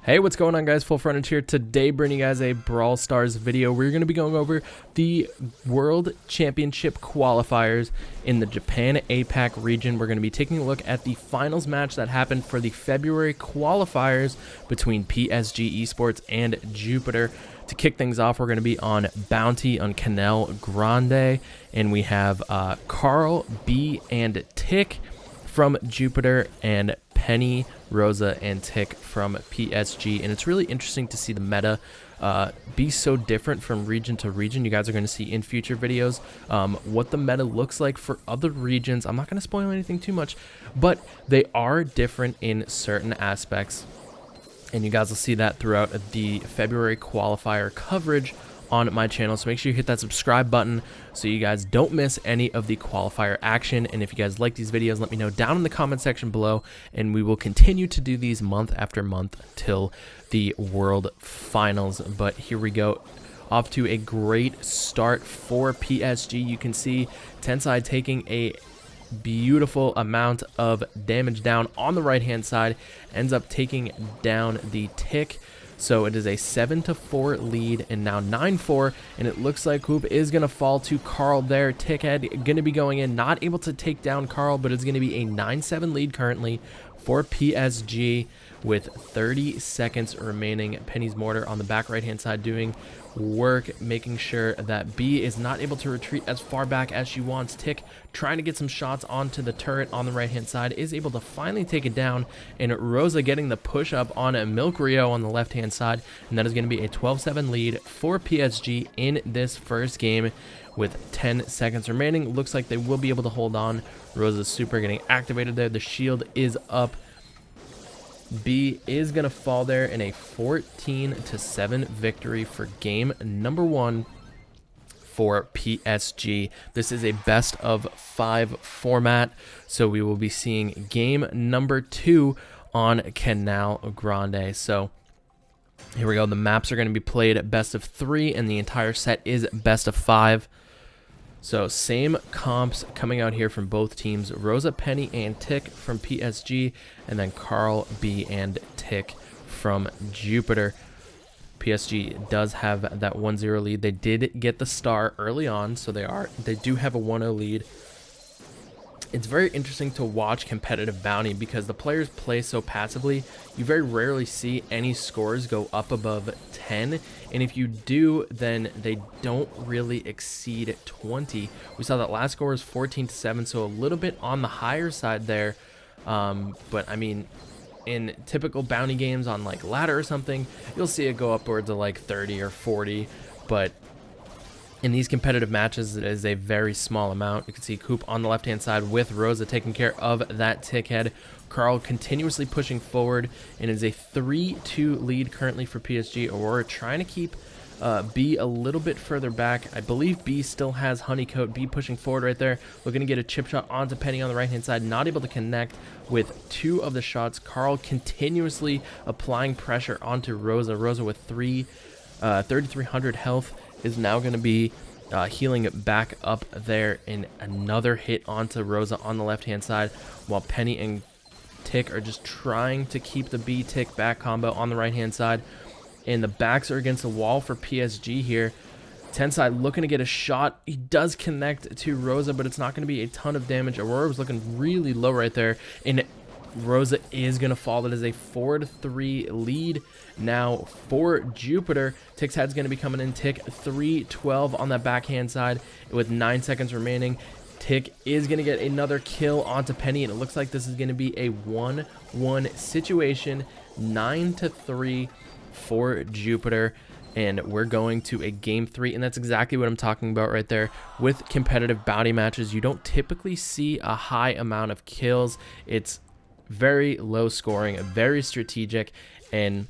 Hey, what's going on, guys? FullFrontage here. Today, bringing you guys a Brawl Stars video. We're going to be going over the World Championship qualifiers in the Japan APAC region. We're going to be taking a look at the finals match that happened for the February qualifiers between PSG ESPORTS and Jupiter. To kick things off, we're going to be on Bounty on Canal, Grande, and we have Carl, B, and Tick from Jupiter, and Penny, Rosa, and Tick from PSG. And it's really interesting to see the meta be so different from region to region. You guys are going to see in future videos what the meta looks like for other regions. I'm not going to spoil anything too much, but they are different in certain aspects. And you guys will see that throughout the February qualifier coverage on my channel. So make sure you hit that subscribe button so you guys don't miss any of the qualifier action. And if you guys like these videos, let me know down in the comment section below, and we will continue to do these month after month till the world finals. But here we go, off to a great start for PSG. You can see Tensai taking a beautiful amount of damage down on the right hand side, ends up taking down the Tick. So it is a 7-4 lead, and now 9-4, and it looks like Hoop is going to fall to Carl there. Tickhead going to be going in, not able to take down Carl, but it's going to be a 9-7 lead currently for PSG with 30 seconds remaining. Penny's Mortar on the back right hand side doing work, making sure that B is not able to retreat as far back as she wants. Tick trying to get some shots onto the turret on the right hand side, is able to finally take it down, and Rosa getting the push up on a Milk Rio on the left hand side, and that is going to be a 12-7 lead for PSG in this first game with 10 seconds remaining. Looks like they will be able to hold on. Rosa's super getting activated there. The shield is up. B is going to fall there in a 14-7 victory for game number 1 for PSG. This is a best of 5 format, so we will be seeing game number 2 on Canal Grande. So here we go. The maps are going to be played at best of 3, and the entire set is best of 5. So same comps coming out here from both teams. Rosa, Penny, and Tick from PSG, and then Carl, B, and Tick from Jupiter. PSG does have that 1-0 lead. They did get the star early on, so they do have a 1-0 lead. It's very interesting to watch competitive bounty because the players play so passively. You very rarely see any scores go up above 10, and if you do, then they don't really exceed 20. We saw that last score was 14-7, so a little bit on the higher side there. But I mean, in typical bounty games on like ladder or something, you'll see it go upwards of like 30 or 40, but in these competitive matches, it is a very small amount. You can see Coop on the left-hand side with Rosa taking care of that Tickhead. Carl continuously pushing forward, and it is a 3-2 lead currently for PSG. Aurora trying to keep B a little bit further back. I believe B still has Honeycoat. B pushing forward right there. Looking to get a chip shot onto Penny on the right-hand side. Not able to connect with 2 of the shots. Carl continuously applying pressure onto Rosa. Rosa with 3,300 health is now going to be healing back up there, in another hit onto Rosa on the left-hand side, while Penny and Tick are just trying to keep the B-Tick back combo on the right-hand side. And the backs are against the wall for PSG here. Tensai looking to get a shot. He does connect to Rosa, but it's not going to be a ton of damage. Aurora was looking really low right there, and Rosa is going to fall. That is a 4-3 lead now for Jupiter. Tick's head's going to be coming in. Tick 3-12 on that backhand side with 9 seconds remaining. Tick is going to get another kill onto Penny, and it looks like this is going to be a 1-1 situation. 9-3 for Jupiter, and we're going to a game 3, and that's exactly what I'm talking about right there. With competitive bounty matches, you don't typically see a high amount of kills. It's very low scoring, very strategic, and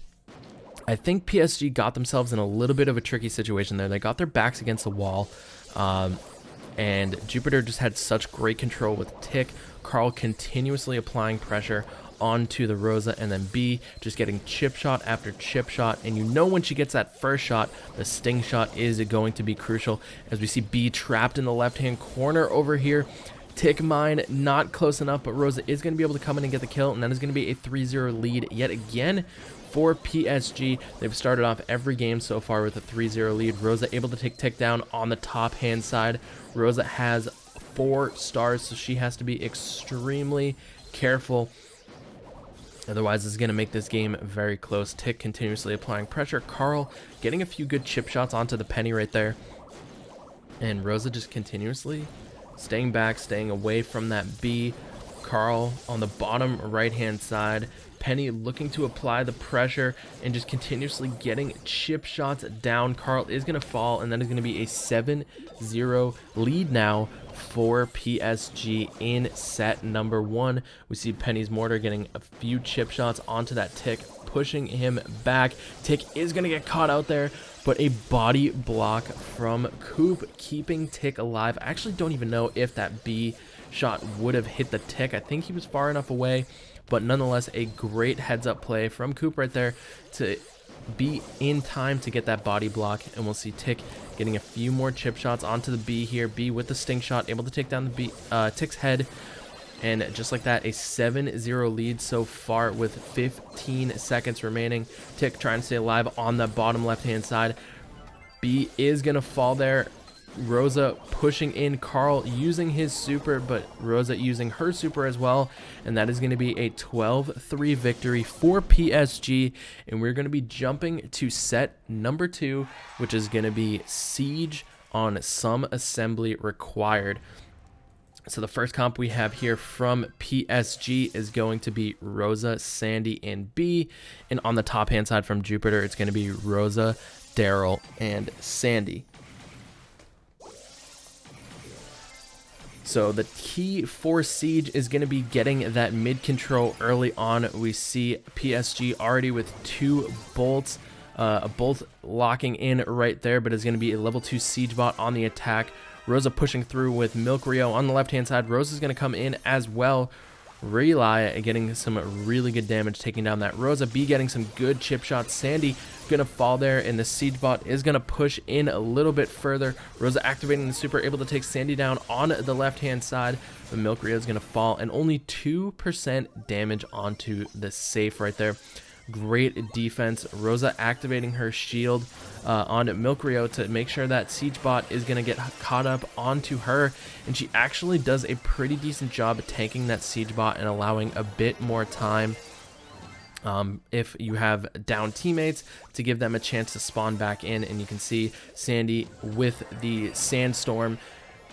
I think PSG got themselves in a little bit of a tricky situation there. They got their backs against the wall, and Jupiter just had such great control with Tick. Carl continuously applying pressure onto the Rosa, and then B just getting chip shot after chip shot, and you know when she gets that first shot, the sting shot is going to be crucial, as we see B trapped in the left-hand corner over here. Tick mine, not close enough, but Rosa is going to be able to come in and get the kill, and that is going to be a 3-0 lead yet again for PSG. They've started off every game so far with a 3-0 lead. Rosa able to take tick down on the top hand side. Rosa has 4 stars, so she has to be extremely careful. Otherwise, this is going to make this game very close. Tick continuously applying pressure. Carl getting a few good chip shots onto the penny right there. And Rosa just continuously staying back, staying away from that B. Carl on the bottom right-hand side. Penny looking to apply the pressure and just continuously getting chip shots down. Carl is going to fall, and that is going to be a 7-0 lead now for PSG in set number 1. We see Penny's mortar getting a few chip shots onto that Tick, pushing him back. Tick is going to get caught out there, but a body block from Coop keeping Tick alive. I actually don't even know if that B shot would have hit the Tick. I think he was far enough away, but nonetheless, a great heads-up play from Coop right there to be in time to get that body block. And we'll see Tick getting a few more chip shots onto the B here. B with the sting shot, able to take down the Tick's head. And just like that, a 7-0 lead so far with 15 seconds remaining. Tick trying to stay alive on the bottom left-hand side. B is going to fall there. Rosa pushing in, Carl using his super, but Rosa using her super as well, and that is going to be a 12-3 victory for PSG. And we're going to be jumping to set number 2, which is going to be Siege on some assembly required. So the first comp we have here from PSG is going to be Rosa, Sandy, and B, and on the top hand side from Jupiter, it's going to be Rosa, Darryl, and Sandy. So the key for Siege is going to be getting that mid control early on. We see PSG already with 2 bolts, a bolt locking in right there, but it's going to be a level 2 Siege bot on the attack. Rosa pushing through with Milk Rio on the left hand side. Rosa's going to come in as well. Rely getting some really good damage taking down that Rosa. B getting some good chip shots. Sandy gonna fall there, and the Siege bot is gonna push in a little bit further. Rosa activating the super, able to take Sandy down on the left hand side. The Milk Rio is gonna fall, and only 2% damage onto the safe right there. Great defense. Rosa activating her shield on Milk Rio to make sure that Siege bot is going to get caught up onto her, and she actually does a pretty decent job of tanking that Siege bot and allowing a bit more time if you have down teammates to give them a chance to spawn back in. And you can see Sandy with the Sandstorm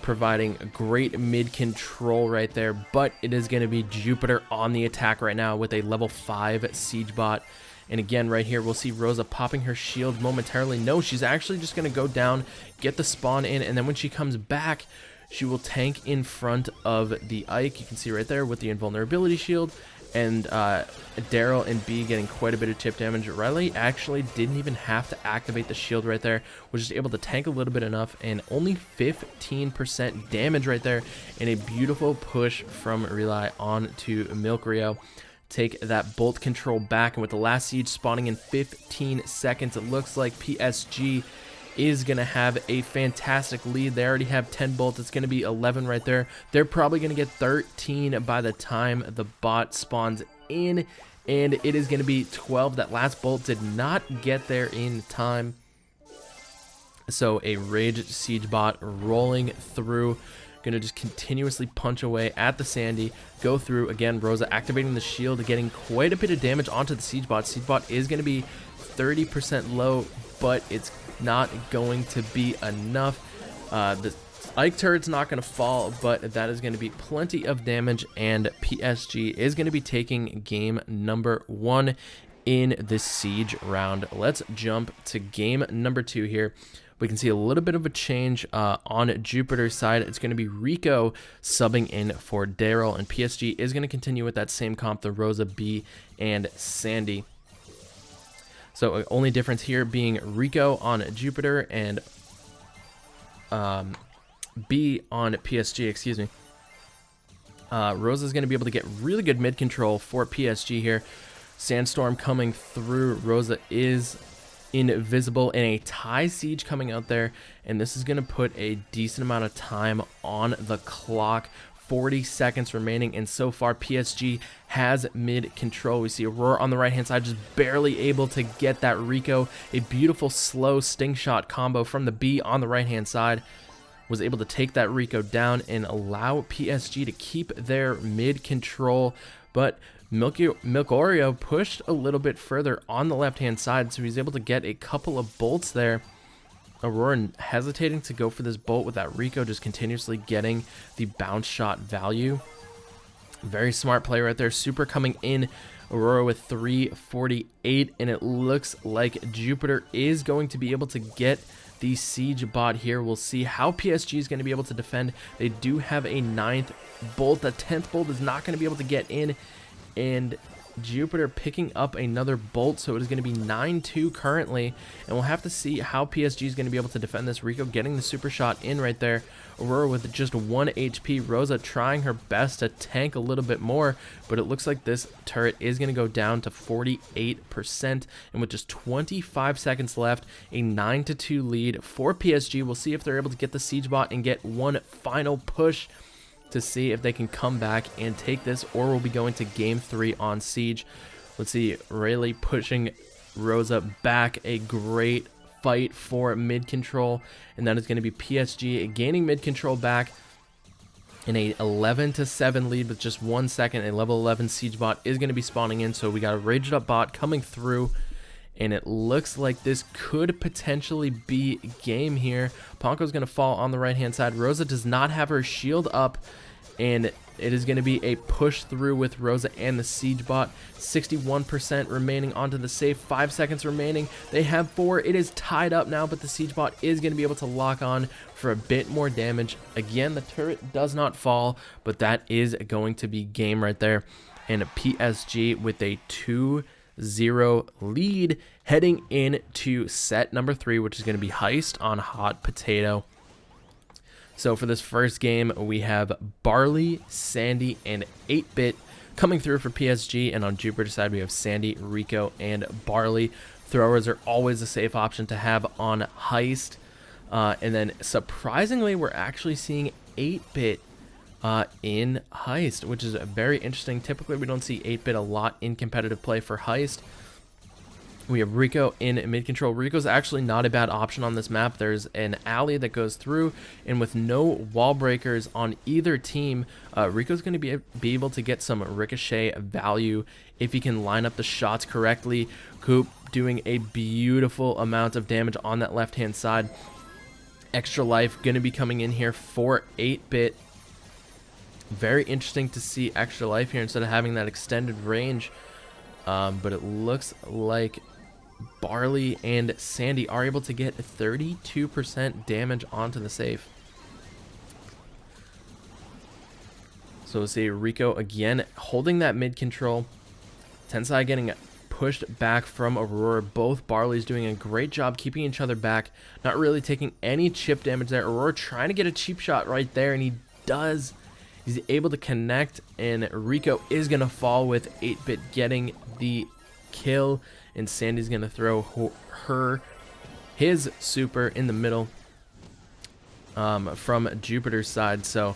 providing great mid control right there, but it is going to be Jupiter on the attack right now with a level 5 Siege bot. And again, right here, we'll see Rosa popping her shield momentarily. No, she's actually just going to go down, get the spawn in, and then when she comes back, she will tank in front of the Ike. You can see right there with the invulnerability shield, and Darryl and B getting quite a bit of chip damage. Riley actually didn't even have to activate the shield right there, was just able to tank a little bit enough, and only 15% damage right there, and a beautiful push from Rely on to Milk Rio. Take that bolt control back, and with the last siege spawning in 15 seconds, it looks like PSG is going to have a fantastic lead. They already have 10 bolts. It's going to be 11 right there. They're probably going to get 13 by the time the bot spawns in, and it is going to be 12. That last bolt did not get there in time. So a Rage Siege bot rolling through, going to just continuously punch away at the Sandy, go through. Again, Rosa activating the shield, getting quite a bit of damage onto the Siege bot. Siege bot is going to be 30% low, but it's not going to be enough. The Ike turret's not going to fall, but that is going to be plenty of damage, and PSG is going to be taking game number 1 in this siege round. Let's jump to game number 2 here. We can see a little bit of a change on Jupiter's side. It's going to be Rico subbing in for Darryl, and PSG is going to continue with that same comp, the Rosa, B, and Sandy. So only difference here being Rico on Jupiter and B on PSG, excuse me. Rosa's going to be able to get really good mid control for PSG here. Sandstorm coming through. Rosa is invisible, and a tie siege coming out there, and this is going to put a decent amount of time on the clock 40 seconds remaining, and so far PSG has mid control. We see Aurora on the right hand side just barely able to get that Rico. A beautiful slow sting shot combo from the B on the right hand side was able to take that Rico down and allow PSG to keep their mid control, but Milk Oreo pushed a little bit further on the left hand side, so he's able to get a couple of bolts there. Aurora hesitating to go for this bolt with that Rico, just continuously getting the bounce shot value. Very smart play right there. Super coming in. Aurora with 348, and it looks like Jupiter is going to be able to get the siege bot here. We'll see how PSG is going to be able to defend. They do have a 9th bolt. The 10th bolt is not going to be able to get in, and Jupiter picking up another bolt, so it is going to be 9-2 currently, and we'll have to see how PSG is going to be able to defend this. Rico getting the super shot in right there. Aurora with just 1 HP. Rosa trying her best to tank a little bit more, but it looks like this turret is going to go down to 48%, and with just 25 seconds left, a 9-2 lead for PSG. We'll see if they're able to get the siege bot and get one final push to see if they can come back and take this, or we'll be going to game 3 on siege. Let's see, Rayleigh pushing Rosa back. A great fight for mid control, and that is going to be PSG gaining mid control back in a 11-7 lead with just 1 second. A level 11 siege bot is going to be spawning in, so we got a raged up bot coming through, and it looks like this could potentially be game here. Ponko's going to fall on the right hand side. Rosa does not have her shield up, and it is going to be a push through with Rosa and the siege bot. 61% remaining onto the safe. 5 seconds remaining. They have 4. It is tied up now, but the siege bot is going to be able to lock on for a bit more damage. Again, the turret does not fall, but that is going to be game right there. And PSG with a 2-0 lead heading into set number 3, which is going to be Heist on Hot Potato. So for this first game, we have Barley, Sandy, and 8-Bit coming through for PSG, and on Jupiter's side, we have Sandy, Rico, and Barley. Throwers are always a safe option to have on Heist. And then surprisingly, we're actually seeing 8-Bit in Heist, which is very interesting. Typically, we don't see 8-Bit a lot in competitive play for Heist. We have Rico in mid control. Rico's actually not a bad option on this map. There's an alley that goes through, and with no wall breakers on either team, Rico's going to be able to get some ricochet value if he can line up the shots correctly. Coop doing a beautiful amount of damage on that left hand side. Extra life going to be coming in here for 8-Bit. Very interesting to see extra life here instead of having that extended range. But it looks like Barley and Sandy are able to get 32% damage onto the safe. So we'll see Rico again holding that mid control. Tensai getting pushed back from Aurora. Both Barley's doing a great job keeping each other back, not really taking any chip damage there. Aurora trying to get a cheap shot right there, and he does. He's able to connect, and Rico is going to fall with 8-Bit getting the kill, and Sandy's going to throw his super in the middle from Jupiter's side. So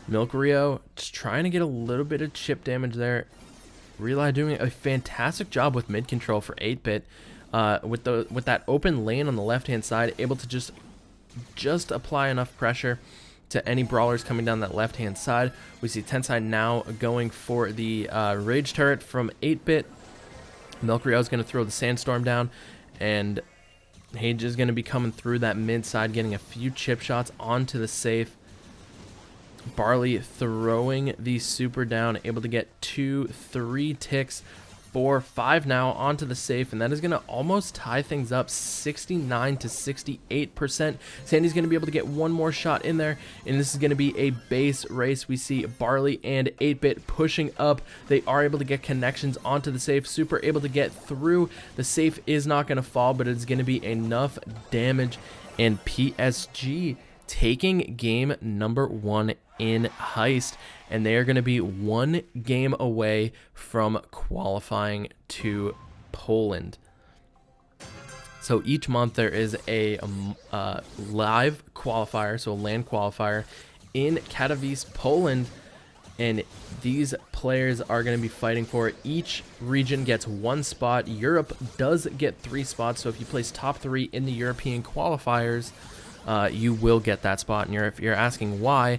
Milk Rio just trying to get a little bit of chip damage there. Reali doing a fantastic job with mid control for 8-Bit with that open lane on the left hand side, able to just apply enough pressure to any brawlers coming down that left hand side. We see Tensai now going for the rage turret from 8-Bit. Milk Rio is going to throw the sandstorm down, and Hage is going to be coming through that mid side, getting a few chip shots onto the safe. Barley throwing the super down, able to get 2, 3 ticks, 4, 5 now onto the safe, and that is going to almost tie things up 69 to 68%. Sandy's going to be able to get one more shot in there, and this is going to be a base race. We see Barley and 8-Bit pushing up. They are able to get connections onto the safe. Super able to get through. The safe is not going to fall, but it's going to be enough damage, and PSG taking game number 1 in Heist, and they are going to be 1 game away from qualifying to Poland. So each month there is a live qualifier, so a LAN qualifier in Katowice, Poland. And these players are going to be fighting for it. Each region gets 1 spot. Europe does get 3 spots. So if you place top 3 in the European qualifiers, you will get that spot. And if you're asking why,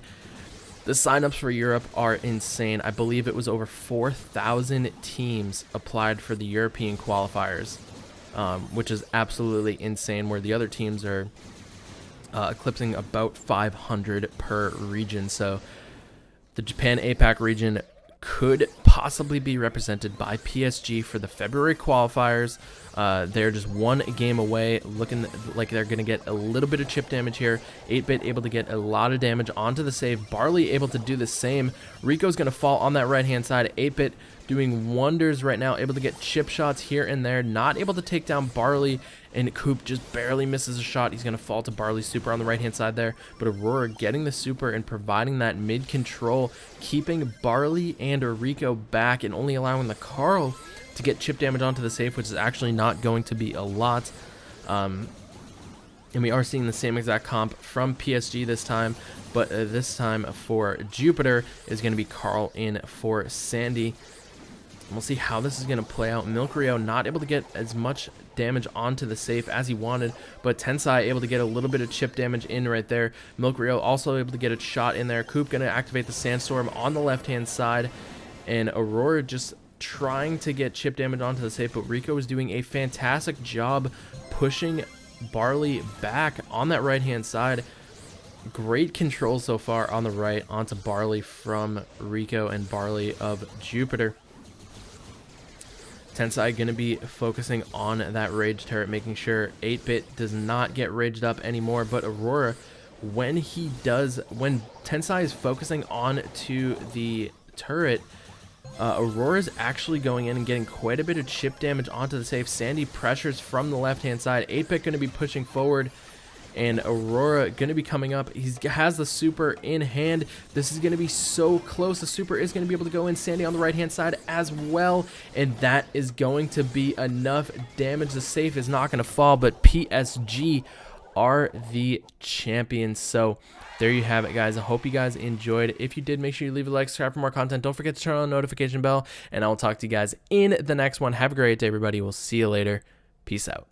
the signups for Europe are insane. I believe it was over 4,000 teams applied for the European qualifiers, which is absolutely insane, where the other teams are eclipsing about 500 per region. So the Japan APAC region could possibly be represented by PSG for the February qualifiers. They're just 1 game away, looking like they're going to get a little bit of chip damage here. 8-Bit able to get a lot of damage onto the save. Barley able to do the same. Rico's going to fall on that right-hand side. 8-Bit doing wonders right now, able to get chip shots here and there, not able to take down Barley, and Coop just barely misses a shot. He's going to fall to Barley's super on the right-hand side there, but Aurora getting the super and providing that mid-control, keeping Barley and Rico back and only allowing the Carl to get chip damage onto the safe, which is actually not going to be a lot. And we are seeing the same exact comp from PSG this time, but this time for Jupiter is going to be Carl in for Sandy. We'll see how this is going to play out. Milk Rio not able to get as much damage onto the safe as he wanted, but Tensai able to get a little bit of chip damage in right there. Milk Rio also able to get a shot in there. Coop going to activate the Sandstorm on the left-hand side, and Aurora just trying to get chip damage onto the safe, but Rico is doing a fantastic job pushing Barley back on that right-hand side. Great control so far on the right onto Barley from Rico and Barley of Jupiter. Tensai going to be focusing on that rage turret, making sure 8-Bit does not get raged up anymore. But Aurora, when Tensai is focusing on to the turret, Aurora's actually going in and getting quite a bit of chip damage onto the safe. Sandy pressures from the left-hand side. 8-Bit going to be pushing forward, and Aurora going to be coming up. He has the super in hand. This is going to be so close. The super is going to be able to go in. Sandy on the right-hand side as well, and that is going to be enough damage. The safe is not going to fall, but PSG are the champions. So there you have it, guys. I hope you guys enjoyed. If you did, make sure you leave a like, subscribe for more content. Don't forget to turn on the notification bell, and I will talk to you guys in the next one. Have a great day, everybody. We'll see you later. Peace out.